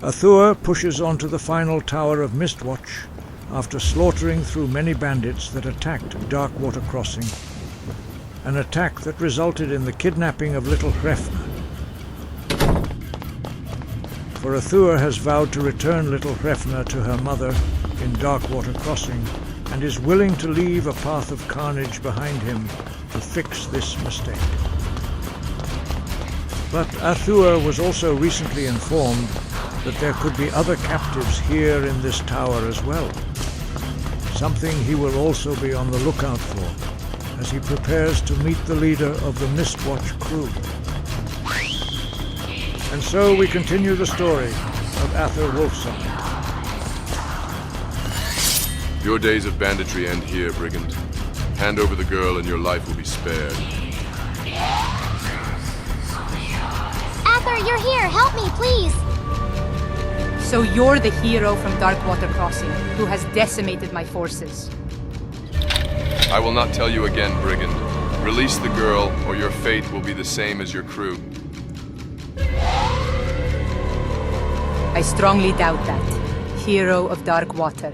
Athuur pushes onto the final tower of Mistwatch after slaughtering through many bandits that attacked Darkwater Crossing. An attack that resulted in the kidnapping of little Hrefna. For Athuur has vowed to return little Hrefna to her mother in Darkwater Crossing and is willing to leave a path of carnage behind him to fix this mistake. But Athuur was also recently informed that there could be other captives here in this tower as well. Something he will also be on the lookout for as he prepares to meet the leader of the Mistwatch crew. And so we continue the story of Athuur Wolfsong. Your days of banditry end here, brigand. Hand over the girl and your life will be spared. Athuur, you're here! Help me, please! So you're the hero from Darkwater Crossing, who has decimated my forces. I will not tell you again, brigand. Release the girl, or your fate will be the same as your crew. I strongly doubt that. Hero of Darkwater.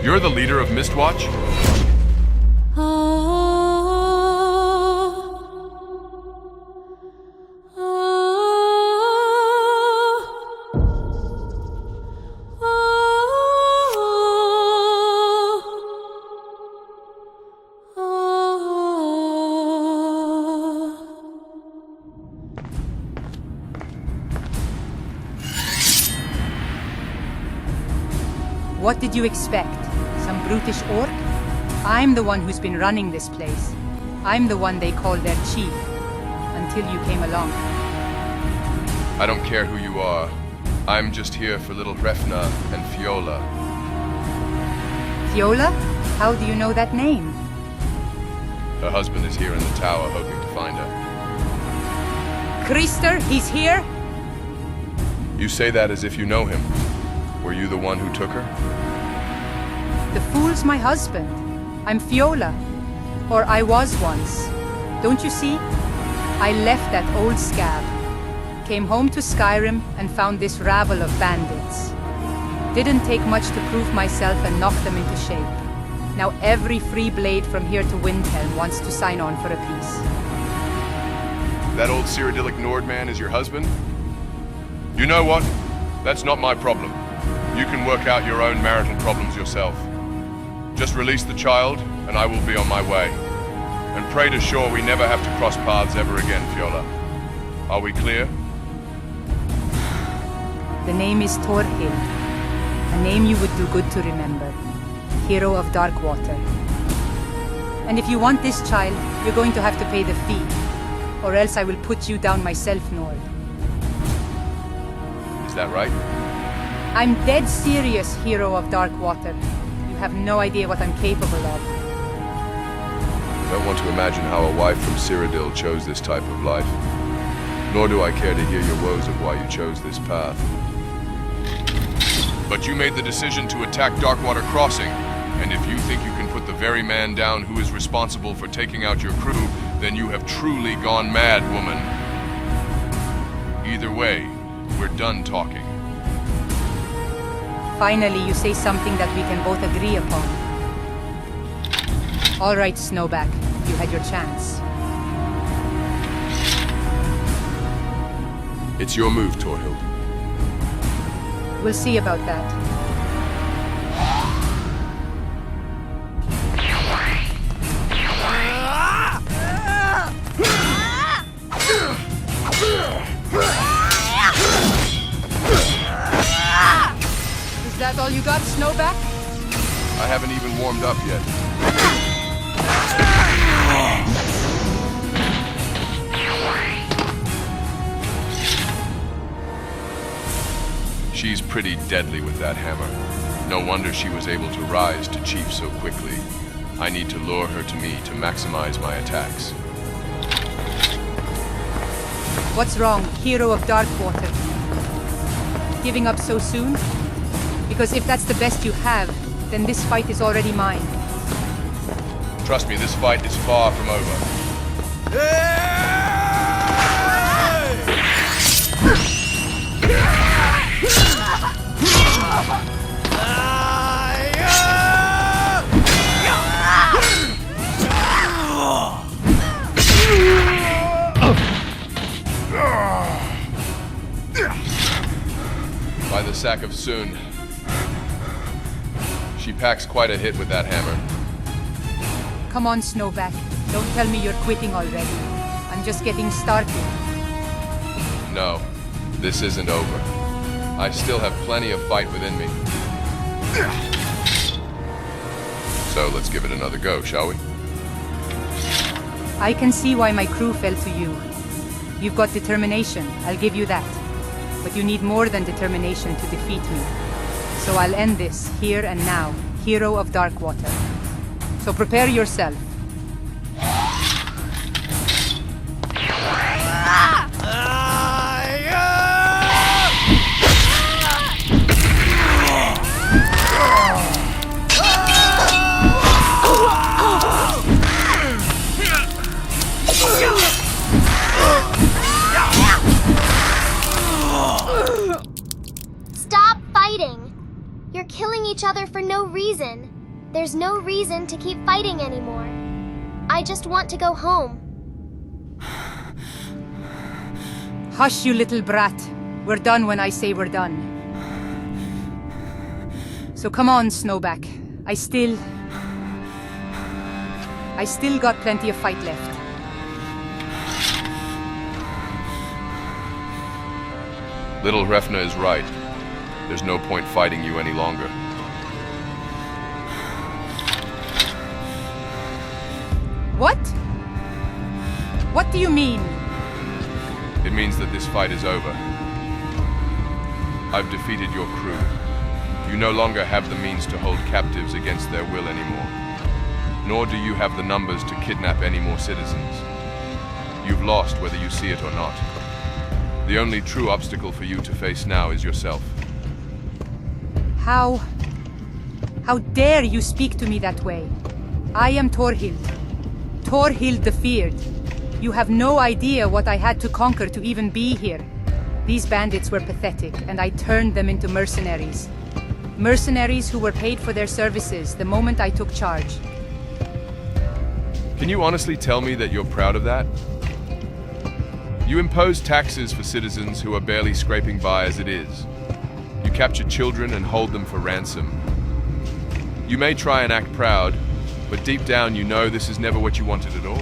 You're the leader of Mistwatch? What did you expect? Some brutish orc? I'm the one who's been running this place. I'm the one they call their chief. Until you came along. I don't care who you are. I'm just here for little Hrefna and Fiola. Fiola? How do you know that name? Her husband is here in the tower hoping to find her. Krister, he's here? You say that as if you know him. Were you the one who took her? The fool's my husband. I'm Fiola. Or I was once. Don't you see? I left that old scab. Came home to Skyrim and found this rabble of bandits. Didn't take much to prove myself and knock them into shape. Now every free blade from here to Windhelm wants to sign on for a peace. That old Cyrodiilic Nord man is your husband? You know what? That's not my problem. You can work out your own marital problems yourself. Just release the child, and I will be on my way. And pray to shore we never have to cross paths ever again, Fiola. Are we clear? The name is Thorhild. A name you would do good to remember. Hero of Darkwater. And if you want this child, you're going to have to pay the fee. Or else I will put you down myself, Nord. Is that right? I'm dead serious, Hero of Darkwater. You have no idea what I'm capable of. I don't want to imagine how a wife from Cyrodiil chose this type of life. Nor do I care to hear your woes of why you chose this path. But you made the decision to attack Darkwater Crossing, and if you think you can put the very man down who is responsible for taking out your crew, then you have truly gone mad, woman. Either way, we're done talking. Finally, you say something that we can both agree upon. All right, Snowback, you had your chance. It's your move, Thorhild. We'll see about that. Is that all you got, Snowback? I haven't even warmed up yet. She's pretty deadly with that hammer. No wonder she was able to rise to chief so quickly. I need to lure her to me to maximize my attacks. What's wrong, Hero of Darkwater? Giving up so soon? Because if that's the best you have, then this fight is already mine. Trust me, this fight is far from over. Hey! back of soon. She packs quite a hit with that hammer. Come on, Snowback. Don't tell me you're quitting already. I'm just getting started. No, this isn't over. I still have plenty of fight within me. So let's give it another go, shall we? I can see why my crew fell to you. You've got determination, I'll give you that. But you need more than determination to defeat me. So I'll end this, here and now, hero of Darkwater. So prepare yourself. Stop fighting! You're killing each other for no reason. There's no reason to keep fighting anymore. I just want to go home. Hush, you little brat. We're done when I say we're done. So come on, Snowback. I still got plenty of fight left. Little Refna is right. There's no point fighting you any longer. What? What do you mean? It means that this fight is over. I've defeated your crew. You no longer have the means to hold captives against their will anymore. Nor do you have the numbers to kidnap any more citizens. You've lost whether you see it or not. The only true obstacle for you to face now is yourself. How dare you speak to me that way? I am Thorhild. Thorhild the Feared. You have no idea what I had to conquer to even be here. These bandits were pathetic, and I turned them into mercenaries. Mercenaries who were paid for their services the moment I took charge. Can you honestly tell me that you're proud of that? You impose taxes for citizens who are barely scraping by as it is. You capture children and hold them for ransom. You may try and act proud, but deep down you know this is never what you wanted at all.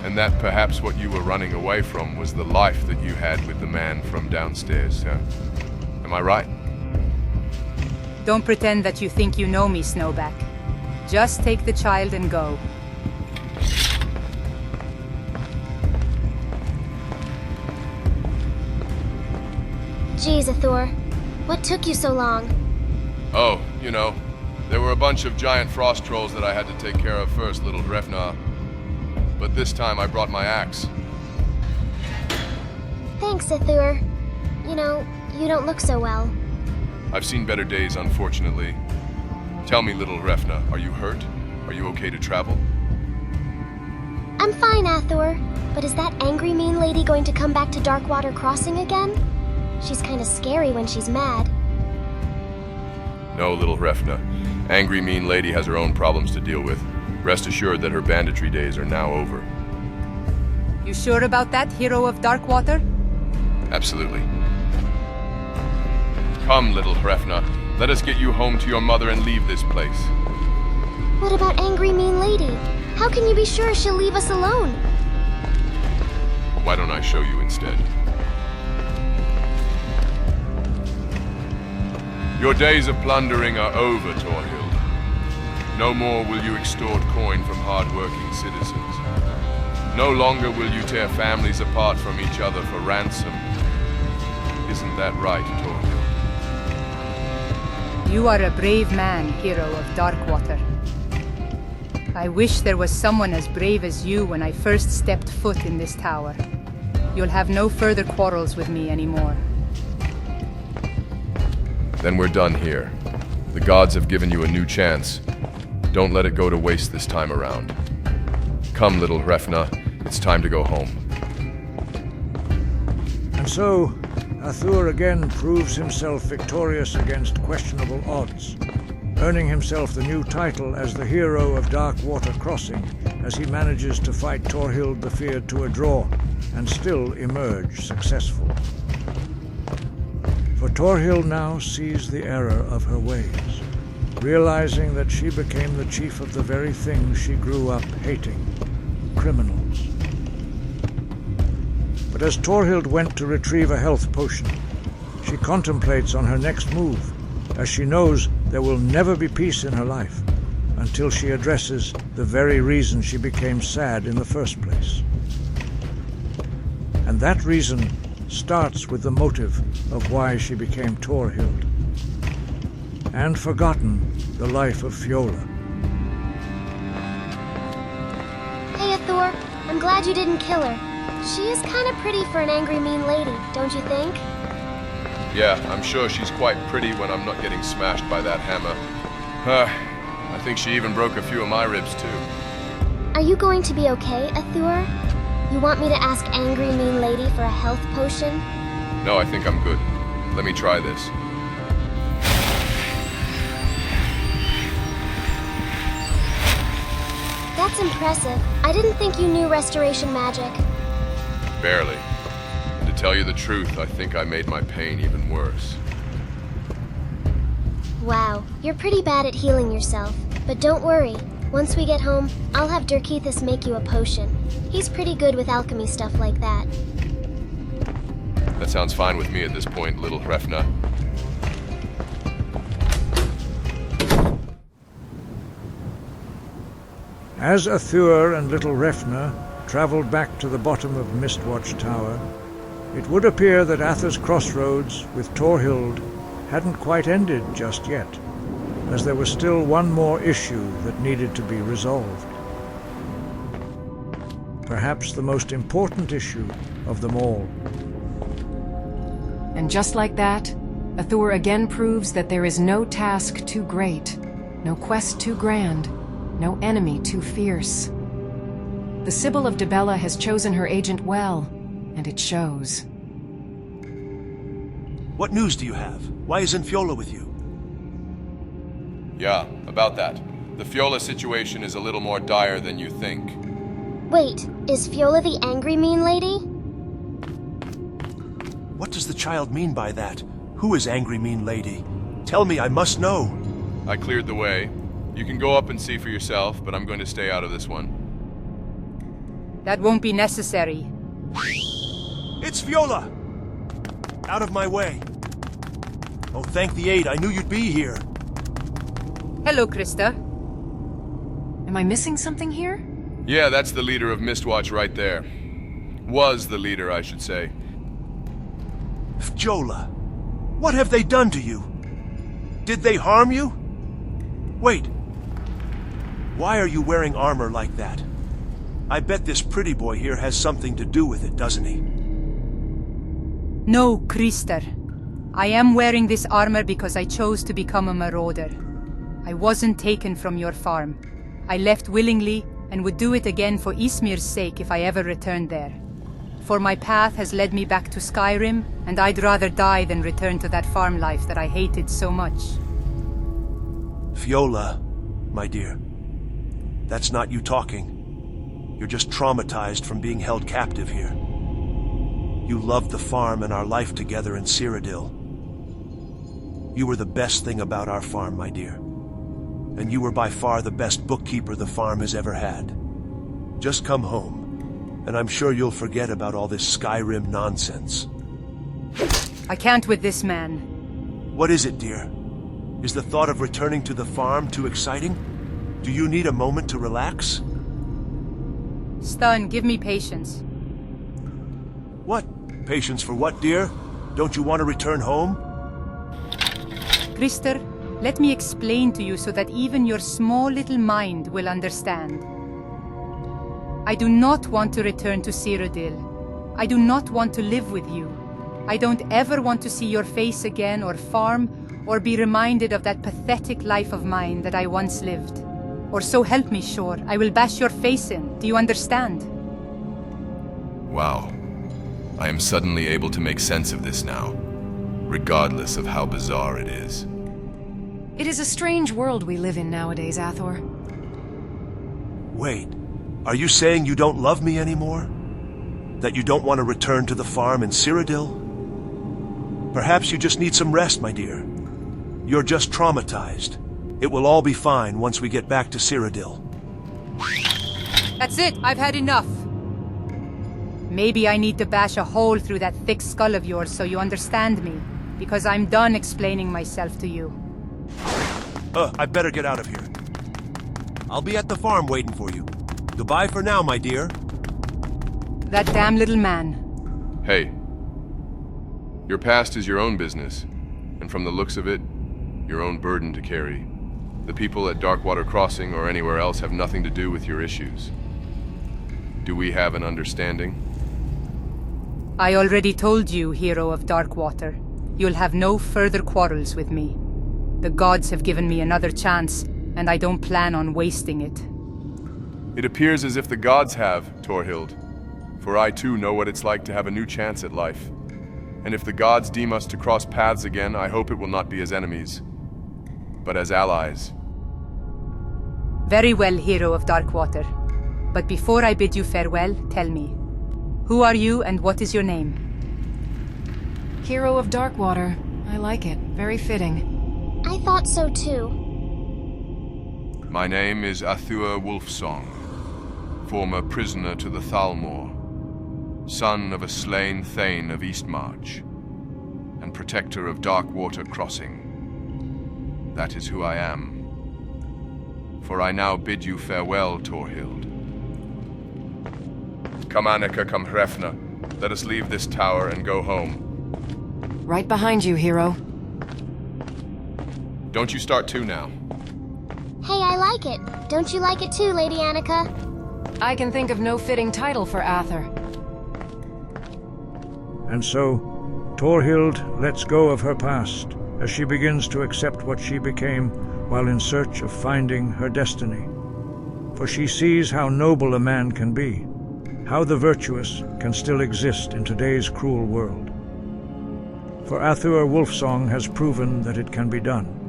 And that perhaps what you were running away from was the life that you had with the man from downstairs, huh? Am I right? Don't pretend that you think you know me, Snowback. Just take the child and go. Jeez, Athuur. What took you so long? Oh, you know, there were a bunch of giant frost trolls that I had to take care of first, little Refna. But this time I brought my axe. Thanks, Athuur. You know, you don't look so well. I've seen better days, unfortunately. Tell me, little Refna, are you hurt? Are you okay to travel? I'm fine, Athuur. But is that angry mean lady going to come back to Darkwater Crossing again? She's kinda scary when she's mad. No, little Refna. Angry mean lady has her own problems to deal with. Rest assured that her banditry days are now over. You sure about that, hero of Darkwater? Absolutely. Come, little Refna. Let us get you home to your mother and leave this place. What about angry mean lady? How can you be sure she'll leave us alone? Why don't I show you instead? Your days of plundering are over, Thorhild. No more will you extort coin from hard-working citizens. No longer will you tear families apart from each other for ransom. Isn't that right, Thorhild? You are a brave man, hero of Darkwater. I wish there was someone as brave as you when I first stepped foot in this tower. You'll have no further quarrels with me anymore. Then we're done here. The gods have given you a new chance. Don't let it go to waste this time around. Come, little Refna. It's time to go home. And so, Athuur again proves himself victorious against questionable odds, earning himself the new title as the hero of Darkwater Crossing as he manages to fight Thorhild the Feared to a draw and still emerge successful. For Torhild now sees the error of her ways, realizing that she became the chief of the very things she grew up hating, criminals. But as Torhild went to retrieve a health potion, she contemplates on her next move, as she knows there will never be peace in her life until she addresses the very reason she became sad in the first place. And that reason starts with the motive of why she became Torhild, and forgotten the life of Fiola. Hey, Athuur. I'm glad you didn't kill her. She is kind of pretty for an angry, mean lady, don't you think? Yeah, I'm sure she's quite pretty when I'm not getting smashed by that hammer. I think she even broke a few of my ribs, too. Are you going to be okay, Athuur? You want me to ask angry, mean lady for a health potion? No, I think I'm good. Let me try this. That's impressive. I didn't think you knew restoration magic. Barely. And to tell you the truth, I think I made my pain even worse. Wow, you're pretty bad at healing yourself. But don't worry. Once we get home, I'll have Dirkethus make you a potion. He's pretty good with alchemy stuff like that. That sounds fine with me at this point, little Hrefna. As Athuur and little Hrefna travelled back to the bottom of Mistwatch Tower, it would appear that Athuur's Crossroads with Torhild hadn't quite ended just yet, as there was still one more issue that needed to be resolved. Perhaps the most important issue of them all. And just like that, Athuur again proves that there is no task too great, no quest too grand, no enemy too fierce. The Sibyl of Dibella has chosen her agent well, and it shows. What news do you have? Why isn't Fiola with you? Yeah, about that. The Fiola situation is a little more dire than you think. Wait, is Fiola the angry, mean lady? What does the child mean by that? Who is angry, mean lady? Tell me, I must know. I cleared the way. You can go up and see for yourself, but I'm going to stay out of this one. That won't be necessary. It's Fiola! Out of my way. Oh, thank the aid. I knew you'd be here. Hello, Krista. Am I missing something here? Yeah, that's the leader of Mistwatch right there. Was the leader, I should say. Fiola, what have they done to you? Did they harm you? Wait. Why are you wearing armor like that? I bet this pretty boy here has something to do with it, doesn't he? No, Krister. I am wearing this armor because I chose to become a marauder. I wasn't taken from your farm. I left willingly and would do it again for Ysmir's sake if I ever returned there. For my path has led me back to Skyrim, and I'd rather die than return to that farm life that I hated so much. Fiola, my dear, that's not you talking. You're just traumatized from being held captive here. You loved the farm and our life together in Cyrodiil. You were the best thing about our farm, my dear. And you were by far the best bookkeeper the farm has ever had. Just come home, and I'm sure you'll forget about all this Skyrim nonsense. I can't with this man. What is it, dear? Is the thought of returning to the farm too exciting? Do you need a moment to relax? Stun, give me patience. What? Patience for what, dear? Don't you want to return home? Krister, let me explain to you so that even your small little mind will understand. I do not want to return to Cyrodiil. I do not want to live with you. I don't ever want to see your face again or farm, or be reminded of that pathetic life of mine that I once lived. Or so help me, sure, I will bash your face in. Do you understand? Wow. I am suddenly able to make sense of this now, regardless of how bizarre it is. It is a strange world we live in nowadays, Athuur. Wait, are you saying you don't love me anymore? That you don't want to return to the farm in Cyrodiil? Perhaps you just need some rest, my dear. You're just traumatized. It will all be fine once we get back to Cyrodiil. That's it, I've had enough. Maybe I need to bash a hole through that thick skull of yours so you understand me, because I'm done explaining myself to you. I better get out of here. I'll be at the farm waiting for you. Goodbye for now, my dear. That damn little man. Hey. Your past is your own business, and from the looks of it, your own burden to carry. The people at Darkwater Crossing or anywhere else have nothing to do with your issues. Do we have an understanding? I already told you, hero of Darkwater. You'll have no further quarrels with me. The gods have given me another chance, and I don't plan on wasting it. It appears as if the gods have, Torhild. For I too know what it's like to have a new chance at life. And if the gods deem us to cross paths again, I hope it will not be as enemies, but as allies. Very well, hero of Darkwater. But before I bid you farewell, tell me, who are you and what is your name? Hero of Darkwater. I like it. Very fitting. I thought so too. My name is Athuur Wolfsong, former prisoner to the Thalmor, son of a slain Thane of Eastmarch, and protector of Darkwater Crossing. That is who I am. For I now bid you farewell, Torhild. Come Annika, come Hrefna. Let us leave this tower and go home. Right behind you, hero. Don't you start too now. Hey, I like it. Don't you like it too, Lady Annika? I can think of no fitting title for Athuur. And so, Torhild lets go of her past as she begins to accept what she became while in search of finding her destiny. For she sees how noble a man can be, how the virtuous can still exist in today's cruel world. For Athuur Wolfsong has proven that it can be done.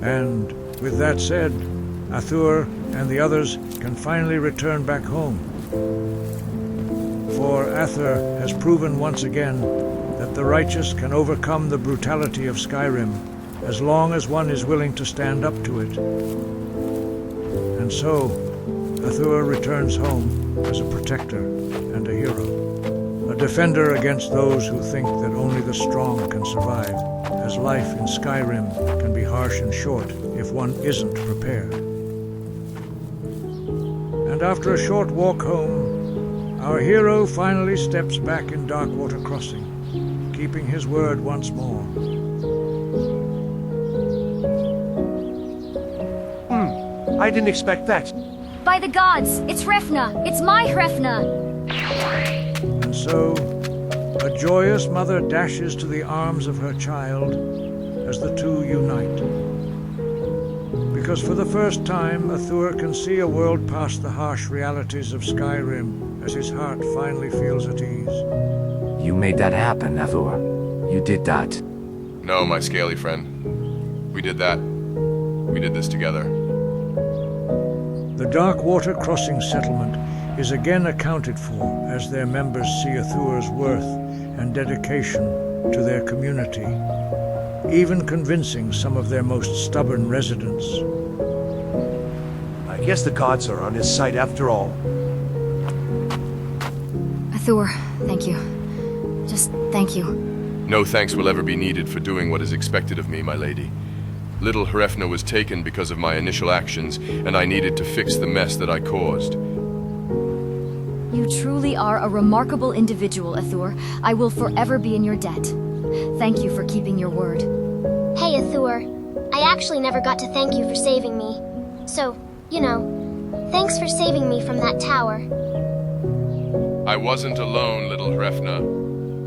And with that said, Athuur and the others can finally return back home. For Athuur has proven once again that the righteous can overcome the brutality of Skyrim as long as one is willing to stand up to it. And so, Athuur returns home as a protector and a hero, a defender against those who think that only the strong can survive, as life in Skyrim can be harsh and short if one isn't prepared. And after a short walk home, our hero finally steps back in Darkwater Crossing, keeping his word once more. I didn't expect that. By the gods, it's Hrefna! It's my Hrefna! And so, a joyous mother dashes to the arms of her child as the two unite. Because for the first time, Athuur can see a world past the harsh realities of Skyrim as his heart finally feels at ease. You made that happen, Athuur. You did that. No, my scaly friend. We did that. We did this together. The Darkwater Crossing settlement is again accounted for as their members see Athuur's worth and dedication to their community, even convincing some of their most stubborn residents. I guess the gods are on his side after all. Athuur, thank you. Just thank you. No thanks will ever be needed for doing what is expected of me, my lady. Little Hrefna was taken because of my initial actions, and I needed to fix the mess that I caused. You truly are a remarkable individual, Athuur. I will forever be in your debt. Thank you for keeping your word. Hey, Athuur. I actually never got to thank you for saving me. So, thanks for saving me from that tower. I wasn't alone, little Hrefna.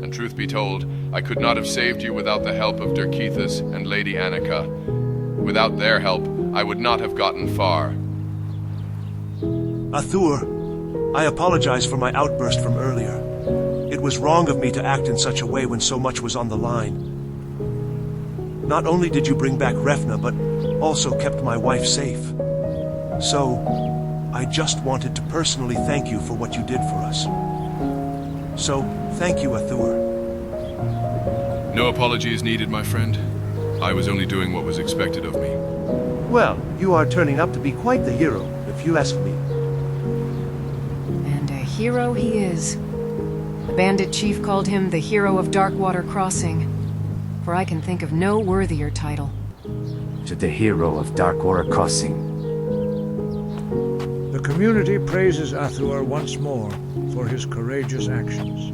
And truth be told, I could not have saved you without the help of Dirkethus and Lady Annika. Without their help, I would not have gotten far. Athuur, I apologize for my outburst from earlier. It was wrong of me to act in such a way when so much was on the line. Not only did you bring back Hrefna, but also kept my wife safe. So, I just wanted to personally thank you for what you did for us. So, thank you, Athuur. No apology is needed, my friend. I was only doing what was expected of me. Well, you are turning out to be quite the hero, if you ask me. And a hero he is. The bandit chief called him the hero of Darkwater Crossing, for I can think of no worthier title. To the hero of Darkwater Crossing. The community praises Athuur once more for his courageous actions,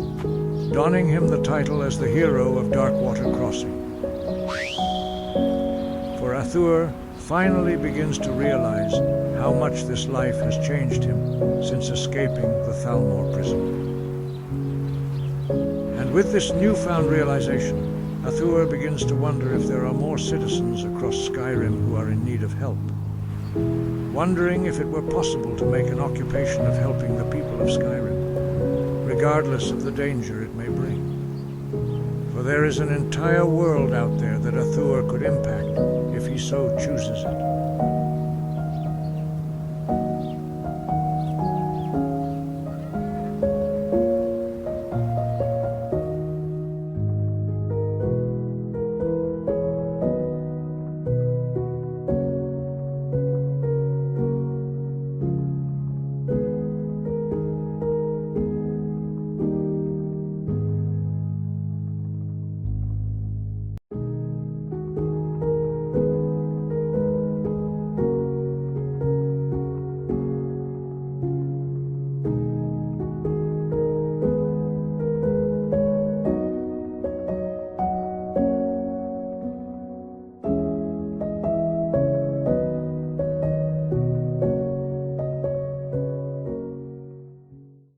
donning him the title as the hero of Darkwater Crossing. For Athuur finally begins to realize how much this life has changed him since escaping the Thalmor prison. And with this newfound realization, Athuur begins to wonder if there are more citizens across Skyrim who are in need of help. Wondering if it were possible to make an occupation of helping the people of Skyrim, regardless of the danger it may bring. For there is an entire world out there that Athuur could impact if he so chooses it.